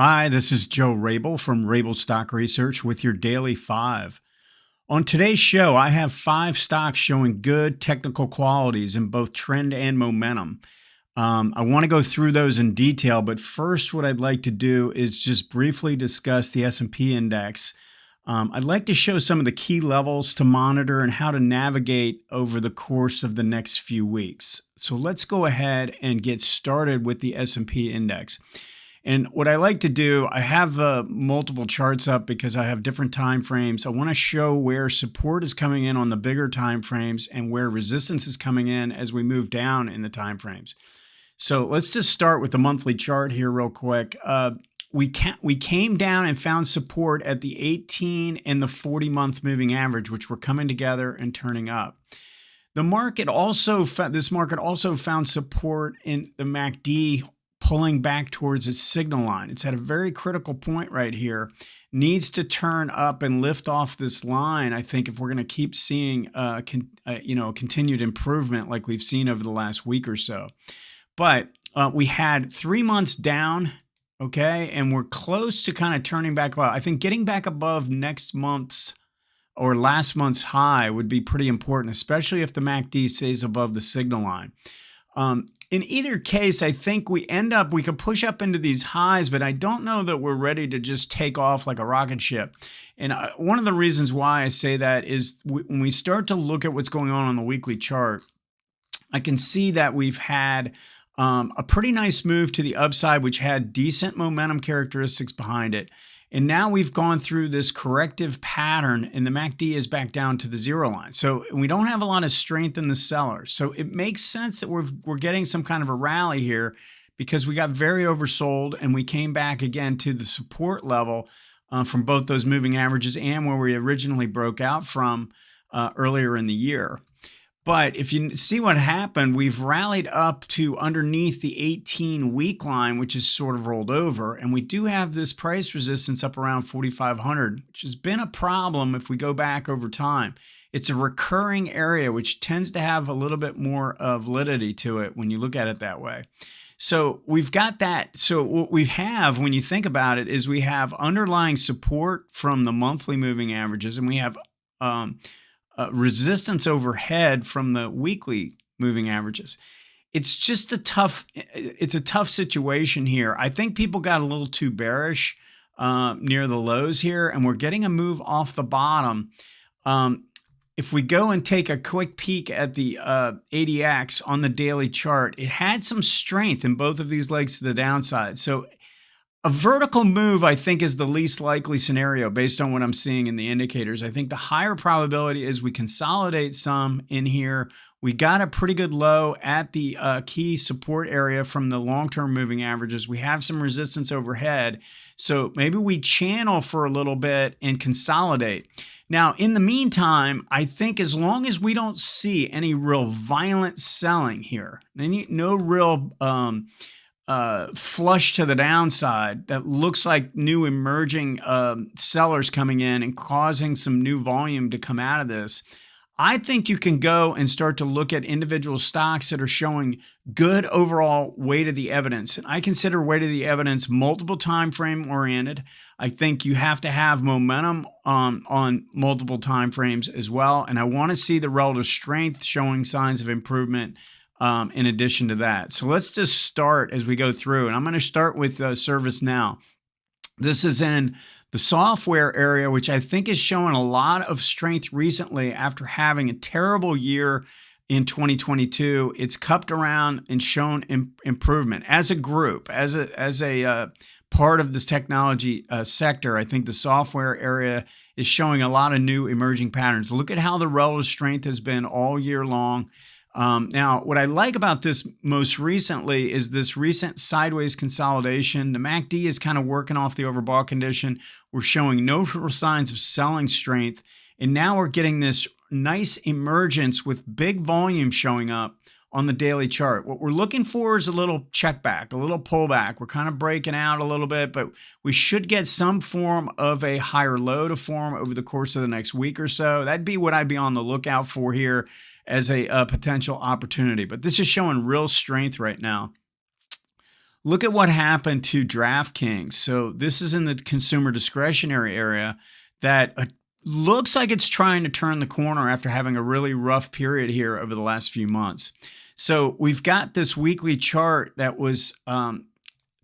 Hi, this is Joe Rabil from Rabil Stock Research with your Daily 5. On today's show, I have 5 stocks showing good technical qualities in both trend and momentum. I want to go through those in detail, but first what I'd like to do is just briefly discuss the S&P index. I'd like to show some of the key levels to monitor and how to navigate over the course of the next few weeks. So let's go ahead and get started with the S&P index. And what I like to do, I have multiple charts up because I have different time frames. I want to show where support is coming in on the bigger time frames and where resistance is coming in as we move down in the time frames. So let's just start with the monthly chart here real quick. We came down and found support at the 18 and the 40-month moving average, which were coming together and turning up. This market also found support in the MACD, pulling back towards its signal line. It's at a very critical point right here. Needs to turn up and lift off this line, I think, if we're going to keep seeing continued improvement like we've seen over the last week or so. But we had 3 months down, okay, and we're close to kind of turning back up. I think getting back above next month's or last month's high would be pretty important, especially if the MACD stays above the signal line. In either case, I think we could push up into these highs, but I don't know that we're ready to just take off like a rocket ship. And one of the reasons why I say that is when we start to look at what's going on the weekly chart, I can see that we've had a pretty nice move to the upside, which had decent momentum characteristics behind it. And now we've gone through this corrective pattern and the MACD is back down to the zero line. So we don't have a lot of strength in the sellers. So it makes sense that we're getting some kind of a rally here because we got very oversold and we came back again to the support level from both those moving averages and where we originally broke out from earlier in the year. But if you see what happened, we've rallied up to underneath the 18-week line, which is sort of rolled over. And we do have this price resistance up around 4,500, which has been a problem if we go back over time. It's a recurring area, which tends to have a little bit more validity to it when you look at it that way. So we've got that. So what we have, when you think about it, is we have underlying support from the monthly moving averages, and we have resistance overhead from the weekly moving averages. It's just a tough situation here. I think people got a little too bearish near the lows here, and we're getting a move off the bottom. If we go and take a quick peek at the ADX on the daily chart, it had some strength in both of these legs to the downside. So a vertical move, I think, is the least likely scenario based on what I'm seeing in the indicators. I think the higher probability is we consolidate some in here. We got a pretty good low at the key support area from the long-term moving averages. We have some resistance overhead. So maybe we channel for a little bit and consolidate. Now, in the meantime, I think as long as we don't see any real violent selling here, no real flush to the downside that looks like new emerging sellers coming in and causing some new volume to come out of this, I think you can go and start to look at individual stocks that are showing good overall weight of the evidence. And I consider weight of the evidence multiple time frame oriented. I think you have to have momentum on multiple time frames as well. And I want to see the relative strength showing signs of improvement in addition to that. So let's just start as we go through. And I'm going to start with ServiceNow. This is in the software area, which I think is showing a lot of strength recently after having a terrible year in 2022. It's cupped around and shown improvement as a group, as a part of this technology sector. I think the software area is showing a lot of new emerging patterns. Look at how the relative strength has been all year long. Now, what I like about this most recently is this recent sideways consolidation. The MACD is kind of working off the overbought condition. We're showing no real signs of selling strength. And now we're getting this nice emergence with big volume showing up on the daily chart. What we're looking for is a little check back, a little pullback. We're kind of breaking out a little bit, but we should get some form of a higher low to form over the course of the next week or so. That'd be what I'd be on the lookout for here as a potential opportunity. But this is showing real strength right now. Look at what happened to DraftKings. So this is in the consumer discretionary area that looks like it's trying to turn the corner after having a really rough period here over the last few months. So we've got this weekly chart that was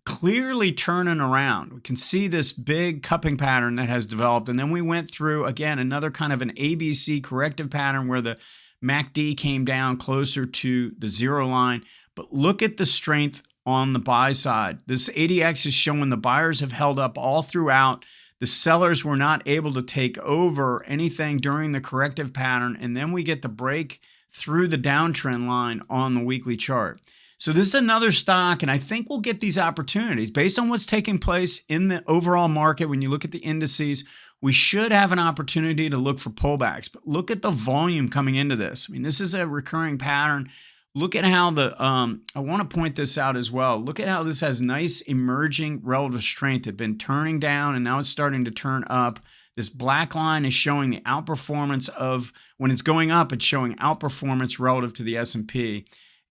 clearly turning around. We can see this big cupping pattern that has developed. And then we went through, again, another kind of an ABC corrective pattern where the MACD came down closer to the zero line. But look at the strength on the buy side. This ADX is showing the buyers have held up all throughout. The sellers were not able to take over anything during the corrective pattern. And then we get the break through the downtrend line on the weekly chart. So this is another stock, and I think we'll get these opportunities based on what's taking place in the overall market. When you look at the indices, we should have an opportunity to look for pullbacks. But look at the volume coming into this. I mean, this is a recurring pattern. Look at how I want to point this out as well. Look at how this has nice emerging relative strength. It had been turning down, and now it's starting to turn up. This black line is showing the outperformance of, when it's going up, it's showing outperformance relative to the S&P.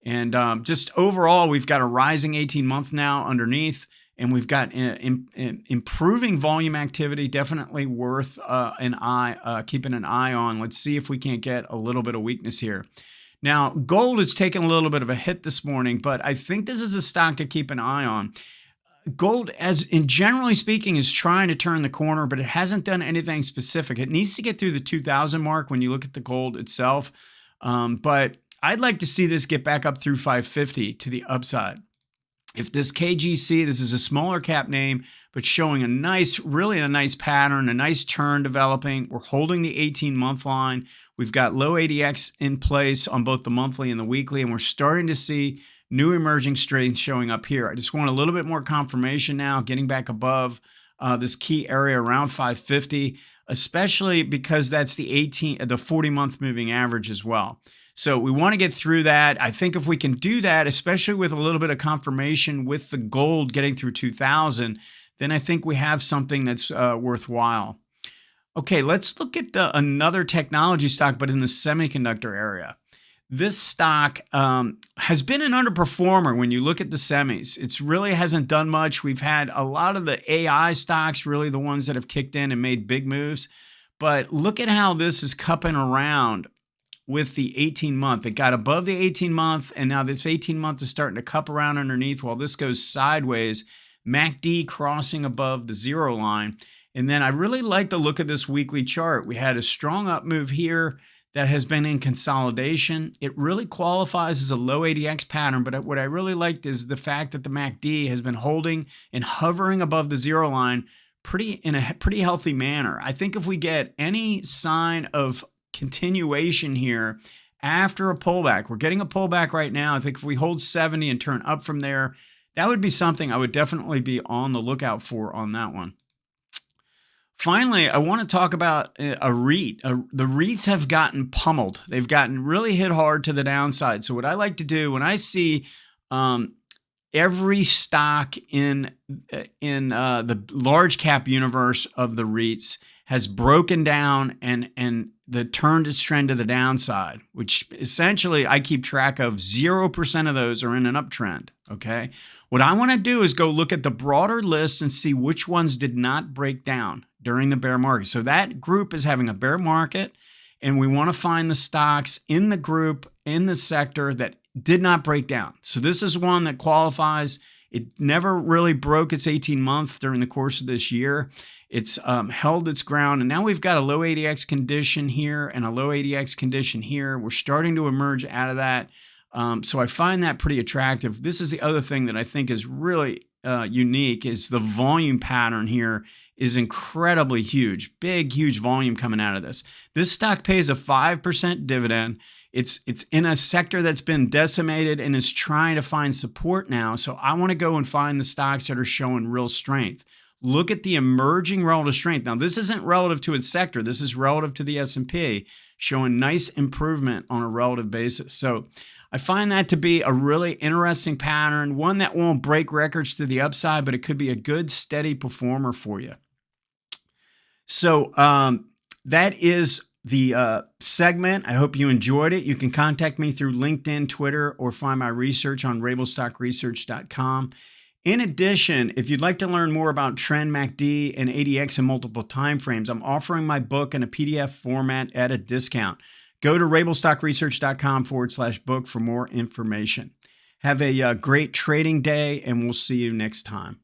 And just overall, we've got a rising 18-month now underneath, and we've got improving volume activity, definitely worth keeping an eye on. Let's see if we can't get a little bit of weakness here. Now, gold is taking a little bit of a hit this morning, but I think this is a stock to keep an eye on. Gold, generally speaking, is trying to turn the corner, but it hasn't done anything specific. It needs to get through the 2,000 mark when you look at the gold itself, but I'd like to see this get back up through 550 to the upside. If this KGC, this is a smaller cap name, but showing really a nice pattern, a nice turn developing. We're holding the 18-month line. We've got low ADX in place on both the monthly and the weekly, and we're starting to see new emerging strength showing up here. I just want a little bit more confirmation now, getting back above this key area around 550, especially because that's the 40-month moving average as well. So we want to get through that. I think if we can do that, especially with a little bit of confirmation with the gold getting through 2,000, then I think we have something that's worthwhile. Okay, let's look at another technology stock, but in the semiconductor area. This stock has been an underperformer when you look at the semis. It really hasn't done much. We've had a lot of the AI stocks, really the ones that have kicked in and made big moves. But look at how this is cupping around with the 18-month. It got above the 18-month, and now this 18-month is starting to cup around underneath while this goes sideways. MACD crossing above the zero line. And then I really like the look of this weekly chart. We had a strong up move here that has been in consolidation. It really qualifies as a low ADX pattern, but what I really liked is the fact that the MACD has been holding and hovering above the zero line in a pretty healthy manner. I think if we get any sign of continuation here after a pullback, we're getting a pullback right now. I think if we hold 70 and turn up from there, that would be something I would definitely be on the lookout for on that one. Finally, I want to talk about a REIT. The REITs have gotten pummeled. They've gotten really hit hard to the downside. So what I like to do when I see every stock in the large cap universe of the REITs has broken down and turned its trend to the downside, which essentially I keep track of 0% of those are in an uptrend. Okay. What I want to do is go look at the broader list and see which ones did not break down during the bear market. So that group is having a bear market, and we want to find the stocks in the group, in the sector that did not break down. So this is one that qualifies. It never really broke its 18-month during the course of this year. It's held its ground, and now we've got a low ADX condition here and a low ADX condition here. We're starting to emerge out of that. So I find that pretty attractive. This is the other thing that I think is really unique is the volume pattern here is incredibly huge. Big, huge volume coming out of this. This stock pays a 5% dividend. It's in a sector that's been decimated and is trying to find support now. So I want to go and find the stocks that are showing real strength. Look at the emerging relative strength. Now, this isn't relative to its sector. This is relative to the S&P, showing nice improvement on a relative basis. So I find that to be a really interesting pattern, one that won't break records to the upside, but it could be a good, steady performer for you. So that is the segment. I hope you enjoyed it. You can contact me through LinkedIn, Twitter, or find my research on RabilStockResearch.com. In addition, if you'd like to learn more about trend MACD and ADX in multiple timeframes, I'm offering my book in a PDF format at a discount. Go to rabilstockresearch.com/book for more information. Have a great trading day, and we'll see you next time.